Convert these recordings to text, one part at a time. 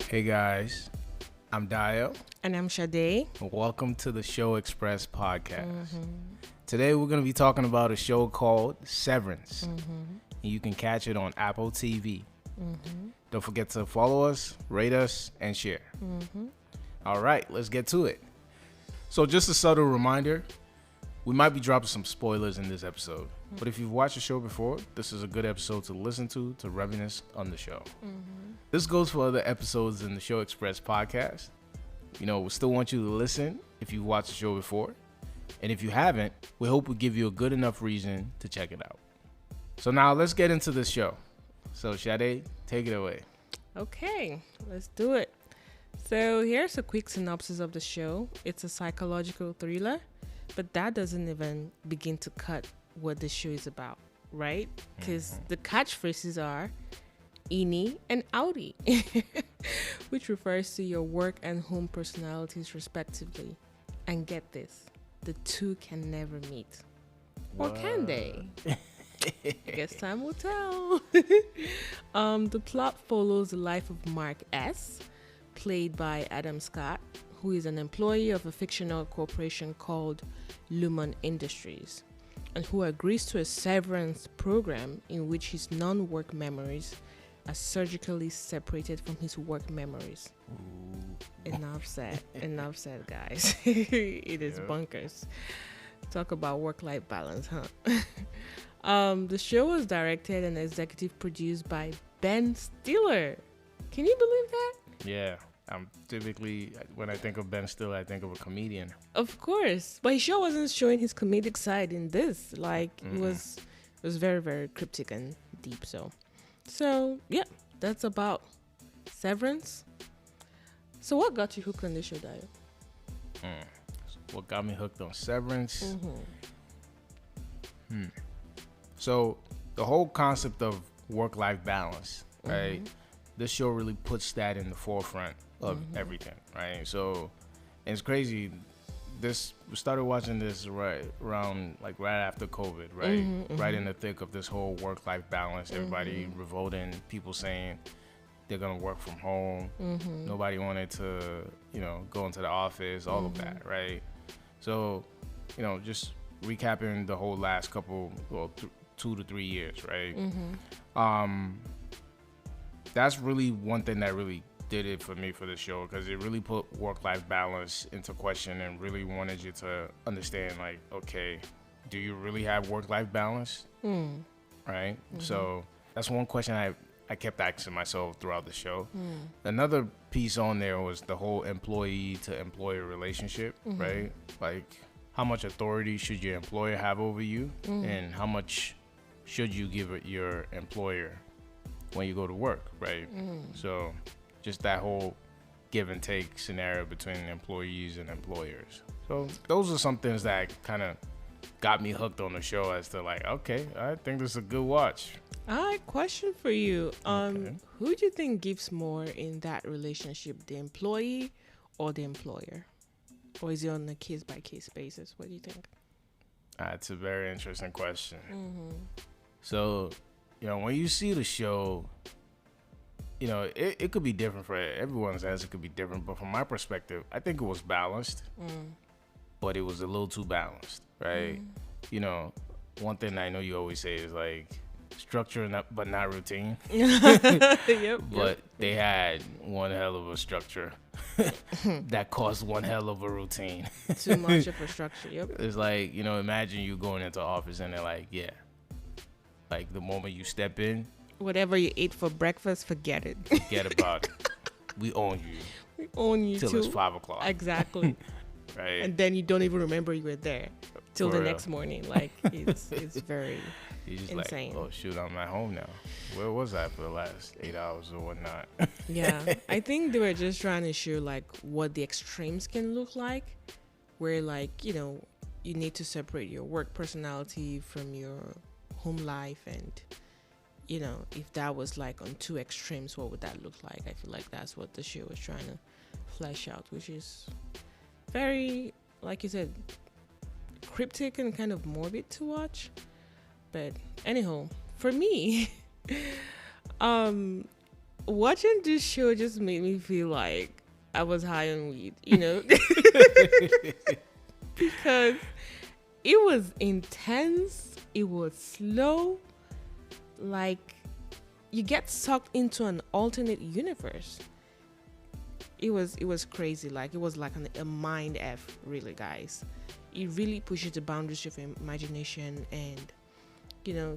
Hey guys, I'm Dio. And I'm Sade. Welcome to the Show Express podcast. Today we're going to be talking about a show called Severance. And you can catch it on Apple TV. Don't forget to follow us, rate us, and share. All right, let's get to it. So just a subtle reminder, we might be dropping some spoilers in this episode. But if you've watched the show before, this is a good episode to listen to reminisce on the show. This goes for other episodes in the Show Express podcast. You know, we still want you to listen if you've watched the show before. And if you haven't, we hope we give you a good enough reason to check it out. So now let's get into this show. So Sade, take it away. Okay, let's do it. So here's a quick synopsis of the show. It's a psychological thriller, but that doesn't even begin to cut what the show is about, right? Because the catchphrases are Innie and Outie, which refers to your work and home personalities respectively. And get this, the two can never meet. Or can they? I guess time will tell. The plot follows the life of Mark S., played by Adam Scott, who is an employee of a fictional corporation called Lumon Industries, and who agrees to a severance program in which his non-work memories are surgically separated from his work memories. Enough said, guys. It is bonkers. Talk about work-life balance, huh? The show was directed and executive produced by Ben Stiller. Can you believe that? Yeah, I'm typically, when I think of Ben Stiller, I think of a comedian. Of course, but his show wasn't showing his comedic side in this. Like it was very, very cryptic and deep. So yeah, that's about Severance. So what got you hooked on this show, Dio? What got me hooked on Severance? So the whole concept of work-life balance, right? This show really puts that in the forefront of everything, right? So it's crazy. We started watching this right after COVID, right? Right in the thick of this whole work-life balance. Everybody revolting, people saying they're gonna work from home. Nobody wanted to, go into the office, all of that, right? So, just recapping the whole last couple, 2 to 3 years, right? That's really one thing that really did it for me for the show, because it really put work-life balance into question and really wanted you to understand, like, okay, do you really have work-life balance? Right? So that's one question I kept asking myself throughout the show. Another piece on there was the whole employee to employer relationship, right? Like, how much authority should your employer have over you, and how much should you give it your employer when you go to work, right? So just that whole give and take scenario between employees and employers. So those are some things that kind of got me hooked on the show as to, like, okay, I think this is a good watch. All right, question for you. Who do you think gives more in that relationship, the employee or the employer? Or is it on a case-by-case basis? What do you think? That's a very interesting question. So, when you see the show, it could be different for everyone's as it could be different. But from my perspective, I think it was balanced, but it was a little too balanced, right? One thing I know you always say is, like, structure but not routine. But they had one hell of a structure that caused one hell of a routine. Too much of a structure. It's like, imagine you going into office and they're like, yeah, like the moment you step in, whatever you ate for breakfast, forget it. Forget about it. We own you. We own you till too. It's 5 o'clock. Exactly. Right. And then you don't even remember you were there till For the real. next morning. Like it's very You're just insane. like, oh shoot, I'm at home now. Where was I for the last 8 hours or whatnot? Yeah, I think they were just trying to show, like, what the extremes can look like, where, like, you need to separate your work personality from your home life, and if that was like on two extremes, what would that look like? I feel like that's what the show was trying to flesh out, which is very, like you said, cryptic and kind of morbid to watch. But anyhow, for me, watching this show just made me feel like I was high on weed, because it was intense, it was slow, like you get sucked into an alternate universe. It was crazy, like it was like a mind F, really, guys. It really pushes the boundaries of your imagination, and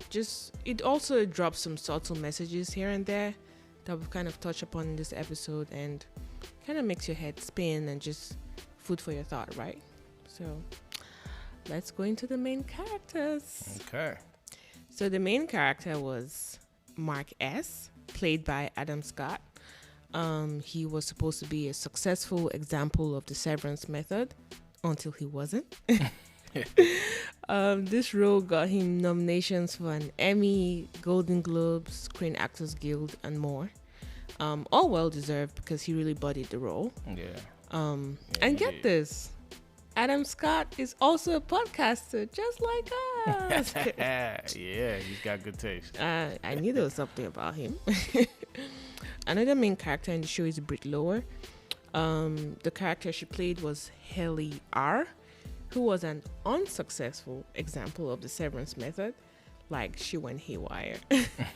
just it also drops some subtle messages here and there that we've kind of touched upon in this episode, and kind of makes your head spin and just food for your thought, right? So let's go into the main characters. Okay. So the main character was Mark S., played by Adam Scott. He was supposed to be a successful example of the Severance method until he wasn't. This role got him nominations for an Emmy, Golden Globes, Screen Actors Guild, and more. All well deserved because he really bodied the role. Yeah. And get this, Adam Scott is also a podcaster, just like us. Yeah, he's got good taste. I knew there was something about him. Another main character in the show is Britt Lower. The character she played was Haley R., who was an unsuccessful example of the Severance method. Like, she went haywire.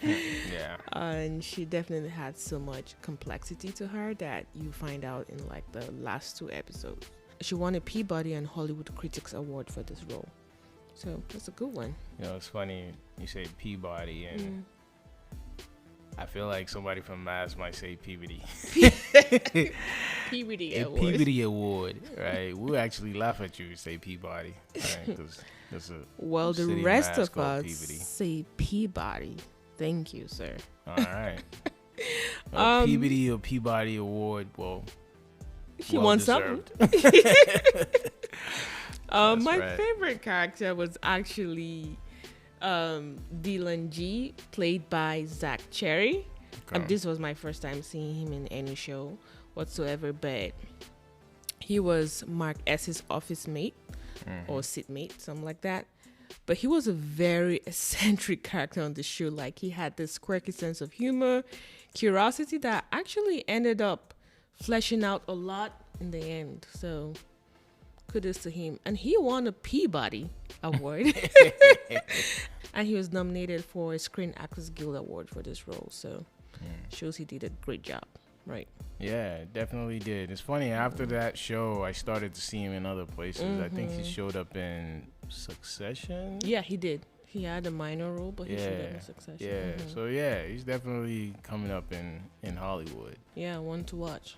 Yeah. And she definitely had so much complexity to her that you find out in like the last 2 episodes. She won a Peabody and Hollywood Critics Award for this role. So that's a good one. It's funny you say Peabody, and I feel like somebody from Mass might say Peabody. Peabody A Award. Peabody Award, right? We'll actually laugh at you say Peabody, right? 'Cause there's a Well, the city in rest Mass of called us Peabody. say Peabody. Thank you, sir. All right. Peabody or Peabody Award, well, She well won deserved. something. My right. favorite character was actually Dylan G., played by Zach Cherry. Okay. This was my first time seeing him in any show whatsoever, but he was Mark S.'s office mate or seatmate, something like that. But he was a very eccentric character on the show. Like, he had this quirky sense of humor, curiosity that actually ended up fleshing out a lot in the end. So kudos to him. And he won a Peabody Award. And he was nominated for a Screen Actors Guild Award for this role. So shows he did a great job, right? Yeah, definitely did. It's funny, after that show, I started to see him in other places. I think he showed up in Succession. Yeah, he did. He had a minor role, but he showed up in Succession. Yeah, so yeah, he's definitely coming up in Hollywood. Yeah, one to watch.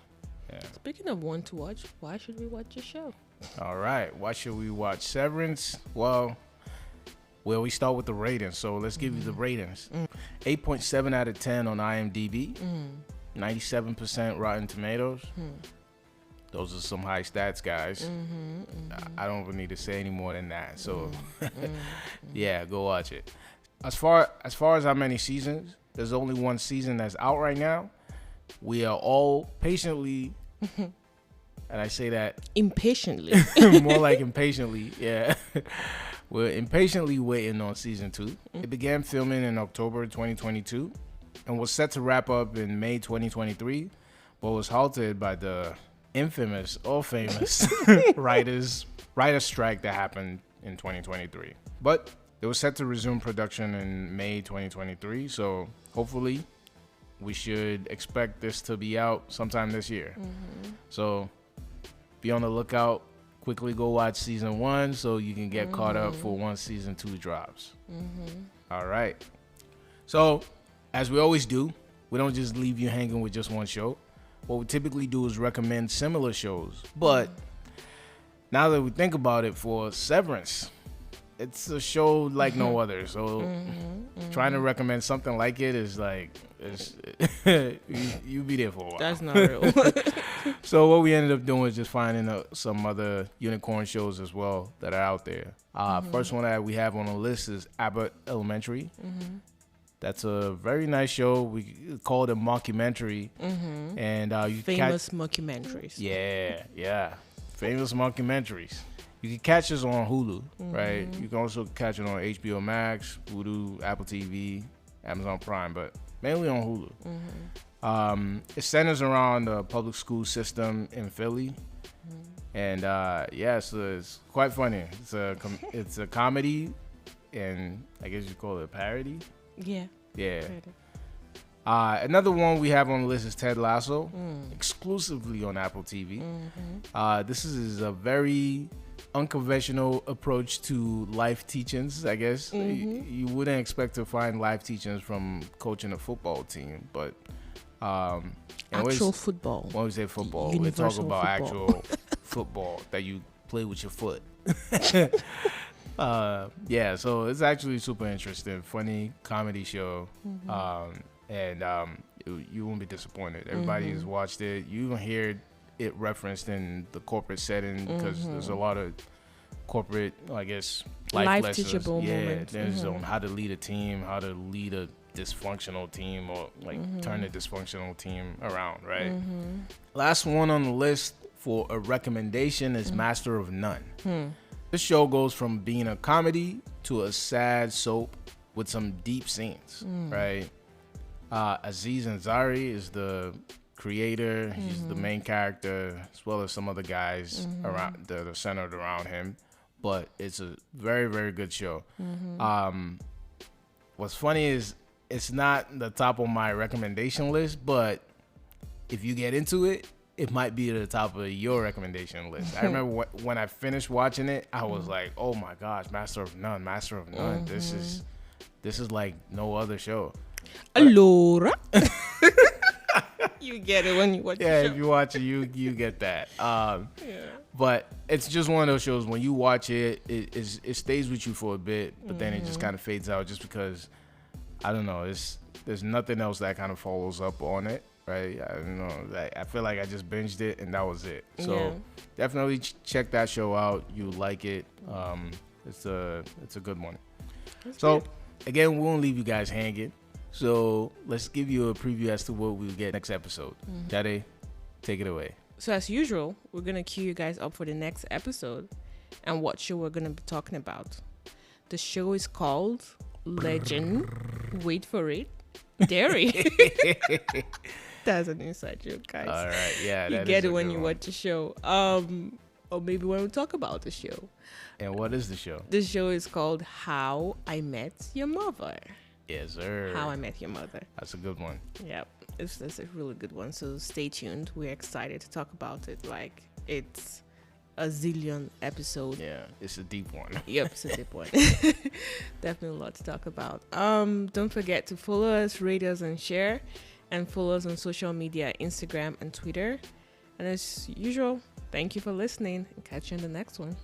Yeah. Speaking of one to watch, why should we watch your show? All right, why should we watch Severance? Well, we start with the ratings, so let's give you the ratings. 8.7 out of 10 on IMDb, 97% Rotten Tomatoes. Those are some high stats, guys. I don't really need to say any more than that. So, yeah, go watch it. As far as how many seasons, there's only one season that's out right now. We are all patiently, and I say that impatiently, more like impatiently, yeah. We're impatiently waiting on season 2. It began filming in October 2022 and was set to wrap up in May 2023, but was halted by the infamous or famous writer strike that happened in 2023. But it was set to resume production in May 2023, so hopefully we should expect this to be out sometime this year. So be on the lookout. Quickly go watch season 1 so you can get caught up for once season 2 drops. All right. So, as we always do, we don't just leave you hanging with just one show. What we typically do is recommend similar shows. But now that we think about it, for Severance, it's a show like no other. So trying to recommend something like it is like, you be there for a while. That's not real. So what we ended up doing is just finding some other unicorn shows as well that are out there. First one that we have on the list is Abbott Elementary. That's a very nice show. We call it a mockumentary. And you famous mockumentaries. Yeah. Famous mockumentaries. You can catch this on Hulu, right? You can also catch it on HBO Max, Vudu, Apple TV, Amazon Prime, but mainly on Hulu. It centers around the public school system in Philly. And so it's quite funny. It's a comedy, and I guess you call it a parody. Yeah. Yeah. Another one we have on the list is Ted Lasso, exclusively on Apple TV. This is a very unconventional approach to life teachings, I guess. You wouldn't expect to find life teachings from coaching a football team, but Actual football. When we say football, we Universal talk about football. actual football that you play with your foot. So it's actually super interesting, funny comedy show. You won't be disappointed. Everybody has watched it. You even hear it referenced in the corporate setting because there's a lot of corporate, I guess, life lessons. Teachable moments. There's on how to lead a team, how to lead a dysfunctional team, or turn a dysfunctional team around, right? Last one on the list for a recommendation is Master of None. This show goes from being a comedy to a sad soap with some deep scenes, right? Aziz Ansari is the creator. He's the main character, as well as some other guys around that are centered around him. But it's a very, very good show. What's funny is it's not the top of my recommendation list, but if you get into it, it might be at the top of your recommendation list. I remember when I finished watching it, I was like, "Oh my gosh, Master of None. This is like no other show." Allora. You get it when you watch the show. If you watch it, you get that. But it's just one of those shows when you watch it, it stays with you for a bit, but then it just kind of fades out just because, I don't know, there's nothing else that kind of follows up on it, right? I don't know. I feel like I just binged it and that was it. So definitely check that show out. You like it. It's a good one. Again, we won't leave you guys hanging. So let's give you a preview as to what we'll get next episode. Jade, take it away. So as usual, we're going to queue you guys up for the next episode and what show we're going to be talking about. The show is called Legend. Wait for it. Dairy. That's an inside joke, guys. All right, yeah. You get it when you watch the show. Or maybe when we talk about the show. And what is the show? The show is called How I Met Your Mother. Yes, sir. How I Met Your Mother. That's a good one. Yep. It's a really good one. So stay tuned. We're excited to talk about it. Like, it's a zillion episode. Yeah, it's a deep one. Yep, it's a deep one. Definitely a lot to talk about. Don't forget to follow us, rate us, and share. And follow us on social media, Instagram and Twitter. And as usual, thank you for listening. And catch you in the next one.